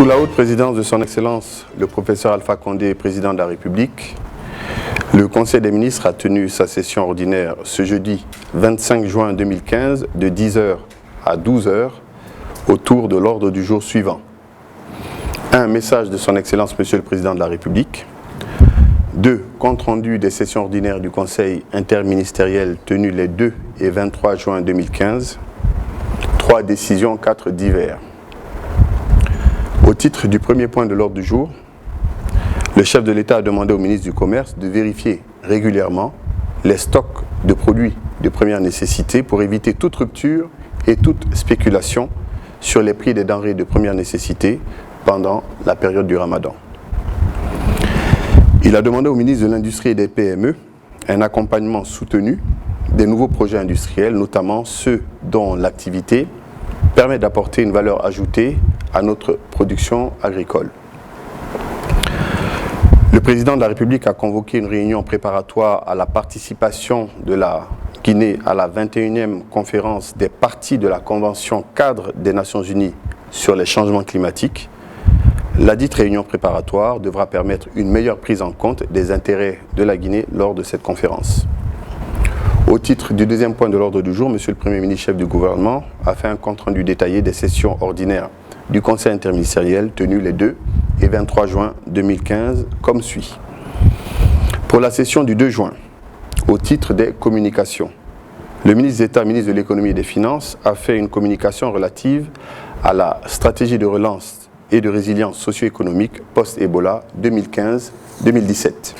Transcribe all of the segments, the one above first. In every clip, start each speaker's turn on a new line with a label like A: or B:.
A: la haute présidence de son Excellence, le professeur Alpha Condé, président de la République, le Conseil des ministres a tenu sa session ordinaire ce jeudi 25 juin 2015 de 10h à 12h autour de l'ordre du jour suivant. 1. Message de son Excellence, Monsieur le Président de la République. 2. Compte rendu des sessions ordinaires du Conseil interministériel tenues les 2 et 23 juin 2015. 3. Décisions, 4 divers. Au titre du premier point de l'ordre du jour, le chef de l'État a demandé au ministre du Commerce de vérifier régulièrement les stocks de produits de première nécessité pour éviter toute rupture et toute spéculation sur les prix des denrées de première nécessité pendant la période du Ramadan. Il a demandé au ministre de l'Industrie et des PME un accompagnement soutenu des nouveaux projets industriels, notamment ceux dont l'activité permet d'apporter une valeur ajoutée à notre production agricole. Le président de la République a convoqué une réunion préparatoire à la participation de la Guinée à la 21e conférence des parties de la Convention cadre des Nations Unies sur les changements climatiques. La dite réunion préparatoire devra permettre une meilleure prise en compte des intérêts de la Guinée lors de cette conférence. Au titre du deuxième point de l'ordre du jour, Monsieur le Premier ministre, chef du gouvernement, a fait un compte-rendu détaillé des sessions ordinaires du Conseil interministériel tenu les 2 et 23 juin 2015 comme suit. Pour la session du 2 juin, au titre des communications, le ministre d'État, ministre de l'Économie et des Finances, a fait une communication relative à la stratégie de relance et de résilience socio-économique post-Ebola 2015-2017.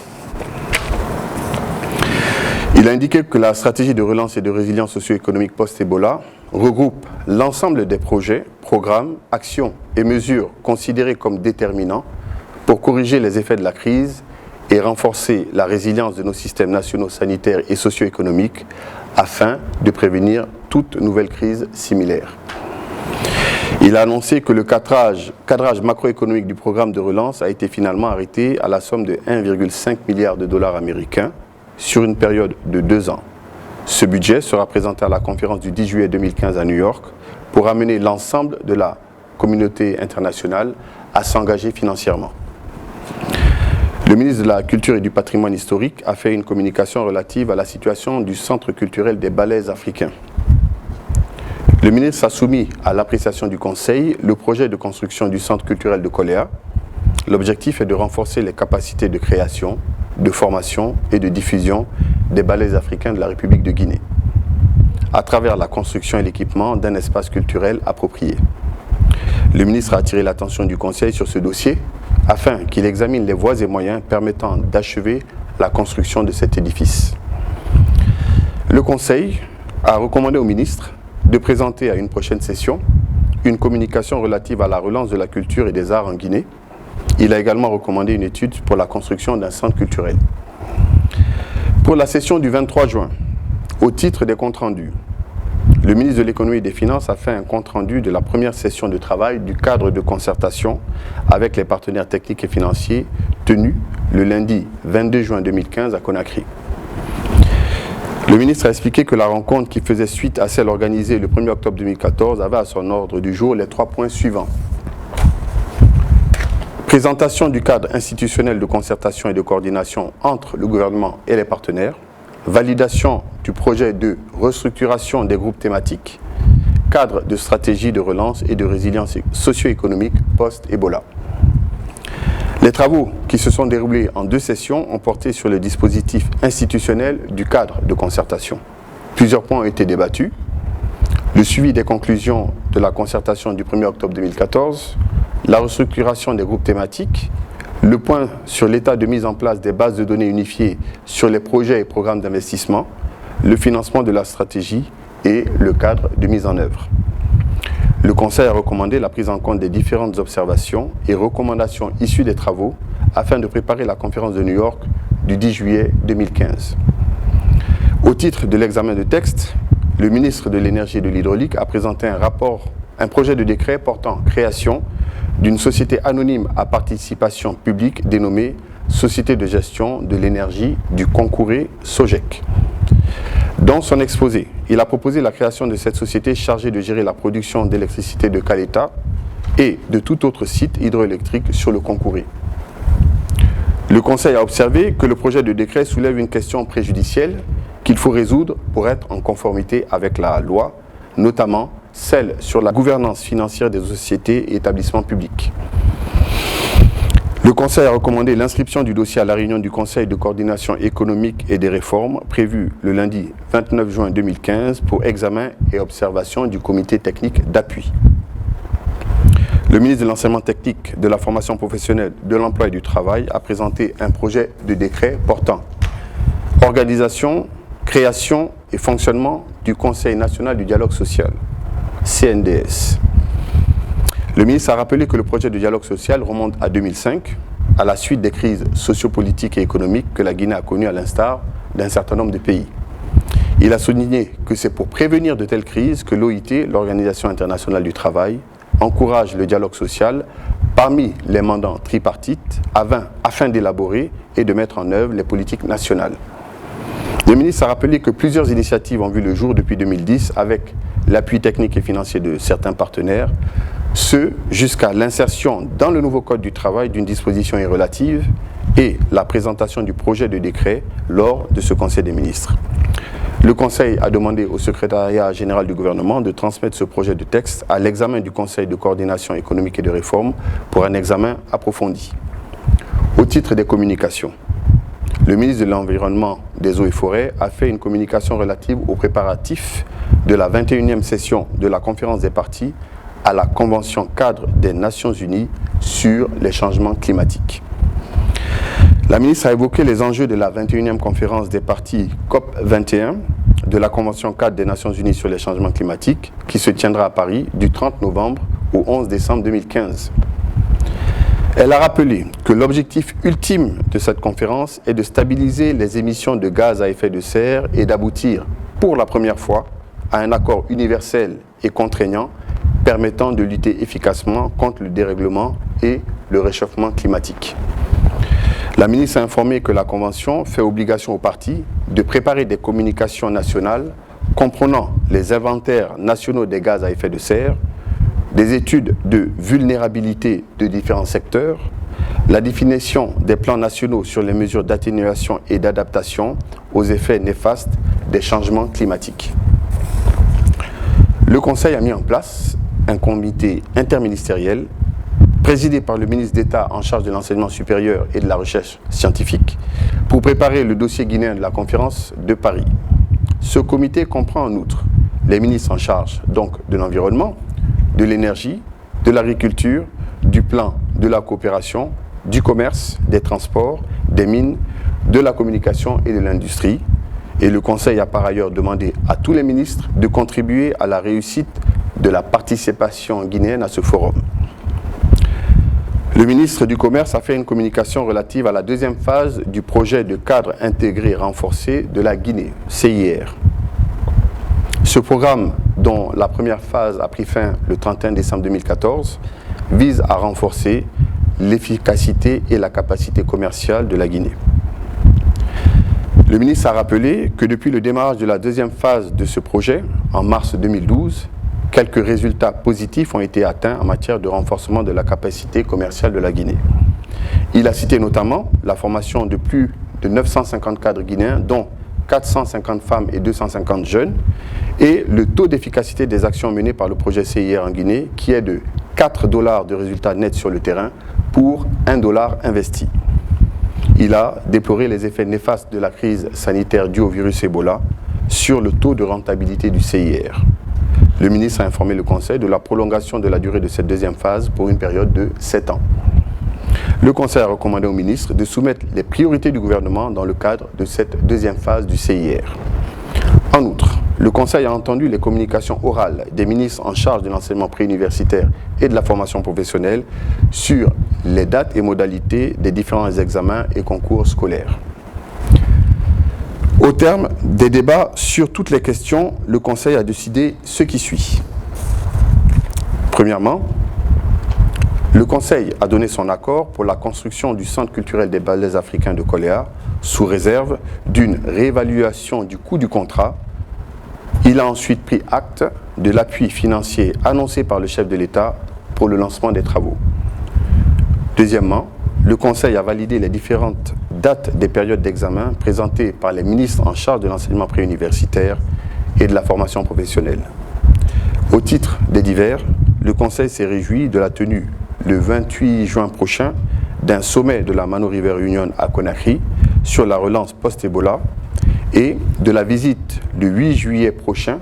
A: Il a indiqué que la stratégie de relance et de résilience socio-économique post-Ebola regroupe l'ensemble des projets, programmes, actions et mesures considérés comme déterminants pour corriger les effets de la crise et renforcer la résilience de nos systèmes nationaux sanitaires et socio-économiques afin de prévenir toute nouvelle crise similaire. Il a annoncé que le cadrage macroéconomique du programme de relance a été finalement arrêté à la somme de 1,5 milliard de dollars américains sur une période de 2 ans. Ce budget sera présenté à la conférence du 10 juillet 2015 à New York pour amener l'ensemble de la communauté internationale à s'engager financièrement. Le ministre de la Culture et du Patrimoine historique a fait une communication relative à la situation du Centre culturel des Balaises africains. Le ministre a soumis à l'appréciation du Conseil le projet de construction du Centre culturel de Koléa. L'objectif est de renforcer les capacités de création, de formation et de diffusion des balaises africains de la République de Guinée, à travers la construction et l'équipement d'un espace culturel approprié. Le ministre a attiré l'attention du Conseil sur ce dossier afin qu'il examine les voies et moyens permettant d'achever la construction de cet édifice. Le Conseil a recommandé au ministre de présenter à une prochaine session une communication relative à la relance de la culture et des arts en Guinée. Il a également recommandé une étude pour la construction d'un centre culturel. Pour la session du 23 juin, au titre des comptes rendus, le ministre de l'Économie et des Finances a fait un compte rendu de la première session de travail du cadre de concertation avec les partenaires techniques et financiers tenu le lundi 22 juin 2015 à Conakry. Le ministre a expliqué que la rencontre qui faisait suite à celle organisée le 1er octobre 2014 avait à son ordre du jour les 3 points suivants. Présentation du cadre institutionnel de concertation et de coordination entre le gouvernement et les partenaires. Validation du projet de restructuration des groupes thématiques. Cadre de stratégie de relance et de résilience socio-économique post-Ebola. Les travaux qui se sont déroulés en 2 sessions ont porté sur le dispositif institutionnel du cadre de concertation. Plusieurs points ont été débattus. Le suivi des conclusions de la concertation du 1er octobre 2014, la restructuration des groupes thématiques, le point sur l'état de mise en place des bases de données unifiées sur les projets et programmes d'investissement, le financement de la stratégie et le cadre de mise en œuvre. Le Conseil a recommandé la prise en compte des différentes observations et recommandations issues des travaux afin de préparer la conférence de New York du 10 juillet 2015. Au titre de l'examen de texte, le ministre de l'Énergie et de l'Hydraulique a présenté un projet de décret portant création d'une société anonyme à participation publique dénommée Société de gestion de l'énergie du Concouré Sogec. Dans son exposé, il a proposé la création de cette société chargée de gérer la production d'électricité de Caleta et de tout autre site hydroélectrique sur le concouru. Le Conseil a observé que le projet de décret soulève une question préjudicielle qu'il faut résoudre pour être en conformité avec la loi, notamment celle sur la gouvernance financière des sociétés et établissements publics. Le Conseil a recommandé l'inscription du dossier à la réunion du Conseil de coordination économique et des réformes prévue le lundi 29 juin 2015 pour examen et observation du comité technique d'appui. Le ministre de l'Enseignement technique, de la formation professionnelle, de l'emploi et du travail a présenté un projet de décret portant organisation, création et fonctionnement du Conseil national du dialogue social, CNDS. Le ministre a rappelé que le projet de dialogue social remonte à 2005, à la suite des crises sociopolitiques et économiques que la Guinée a connues à l'instar d'un certain nombre de pays. Il a souligné que c'est pour prévenir de telles crises que l'OIT, l'Organisation internationale du travail, encourage le dialogue social parmi les mandats tripartites afin d'élaborer et de mettre en œuvre les politiques nationales. Le ministre a rappelé que plusieurs initiatives ont vu le jour depuis 2010 avec l'appui technique et financier de certains partenaires, ce jusqu'à l'insertion dans le nouveau Code du travail d'une disposition relative et la présentation du projet de décret lors de ce Conseil des ministres. Le Conseil a demandé au secrétariat général du gouvernement de transmettre ce projet de texte à l'examen du Conseil de coordination économique et de réforme pour un examen approfondi. Au titre des communications, le ministre de l'Environnement, des Eaux et Forêts a fait une communication relative aux préparatifs de la 21e session de la conférence des parties à la Convention cadre des Nations Unies sur les changements climatiques. La ministre a évoqué les enjeux de la 21e conférence des parties COP21 de la Convention cadre des Nations Unies sur les changements climatiques qui se tiendra à Paris du 30 novembre au 11 décembre 2015. Elle a rappelé que l'objectif ultime de cette conférence est de stabiliser les émissions de gaz à effet de serre et d'aboutir, pour la première fois, à un accord universel et contraignant permettant de lutter efficacement contre le dérèglement et le réchauffement climatique. La ministre a informé que la Convention fait obligation aux parties de préparer des communications nationales comprenant les inventaires nationaux des gaz à effet de serre, des études de vulnérabilité de différents secteurs, la définition des plans nationaux sur les mesures d'atténuation et d'adaptation aux effets néfastes des changements climatiques. Le Conseil a mis en place un comité interministériel présidé par le ministre d'État en charge de l'enseignement supérieur et de la recherche scientifique pour préparer le dossier guinéen de la conférence de Paris. Ce comité comprend en outre les ministres en charge donc de l'environnement, de l'énergie, de l'agriculture, du plan, de la coopération, du commerce, des transports, des mines, de la communication et de l'industrie. Et le Conseil a par ailleurs demandé à tous les ministres de contribuer à la réussite de la participation guinéenne à ce forum. Le ministre du Commerce a fait une communication relative à la deuxième phase du projet de cadre intégré renforcé de la Guinée, CIR. Ce programme, dont la première phase a pris fin le 31 décembre 2014, vise à renforcer l'efficacité et la capacité commerciale de la Guinée. Le ministre a rappelé que depuis le démarrage de la deuxième phase de ce projet, en mars 2012, quelques résultats positifs ont été atteints en matière de renforcement de la capacité commerciale de la Guinée. Il a cité notamment la formation de plus de 950 cadres guinéens, dont 450 femmes et 250 jeunes, et le taux d'efficacité des actions menées par le projet CIR en Guinée, qui est de 4 $ de résultats nets sur le terrain pour 1 $ investi. Il a déploré les effets néfastes de la crise sanitaire due au virus Ebola sur le taux de rentabilité du CIR. Le ministre a informé le Conseil de la prolongation de la durée de cette deuxième phase pour une période de 7 ans. Le Conseil a recommandé au ministre de soumettre les priorités du gouvernement dans le cadre de cette deuxième phase du CIR. En outre, le Conseil a entendu les communications orales des ministres en charge de l'enseignement préuniversitaire et de la formation professionnelle sur les dates et modalités des différents examens et concours scolaires. Au terme des débats sur toutes les questions, le Conseil a décidé ce qui suit. Premièrement, le Conseil a donné son accord pour la construction du Centre culturel des ballets africains de Koléa, sous réserve d'une réévaluation du coût du contrat. Il a ensuite pris acte de l'appui financier annoncé par le chef de l'État pour le lancement des travaux. Deuxièmement, le Conseil a validé les différentes dates des périodes d'examen présentées par les ministres en charge de l'enseignement préuniversitaire et de la formation professionnelle. Au titre des divers, le Conseil s'est réjoui de la tenue le 28 juin prochain d'un sommet de la Mano River Union à Conakry sur la relance post-Ebola et de la visite le 8 juillet prochain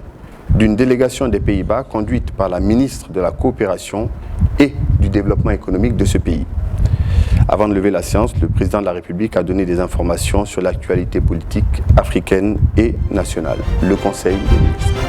A: d'une délégation des Pays-Bas conduite par la ministre de la Coopération et du Développement économique de ce pays. Avant de lever la séance, le président de la République a donné des informations sur l'actualité politique africaine et nationale. Le Conseil des ministres.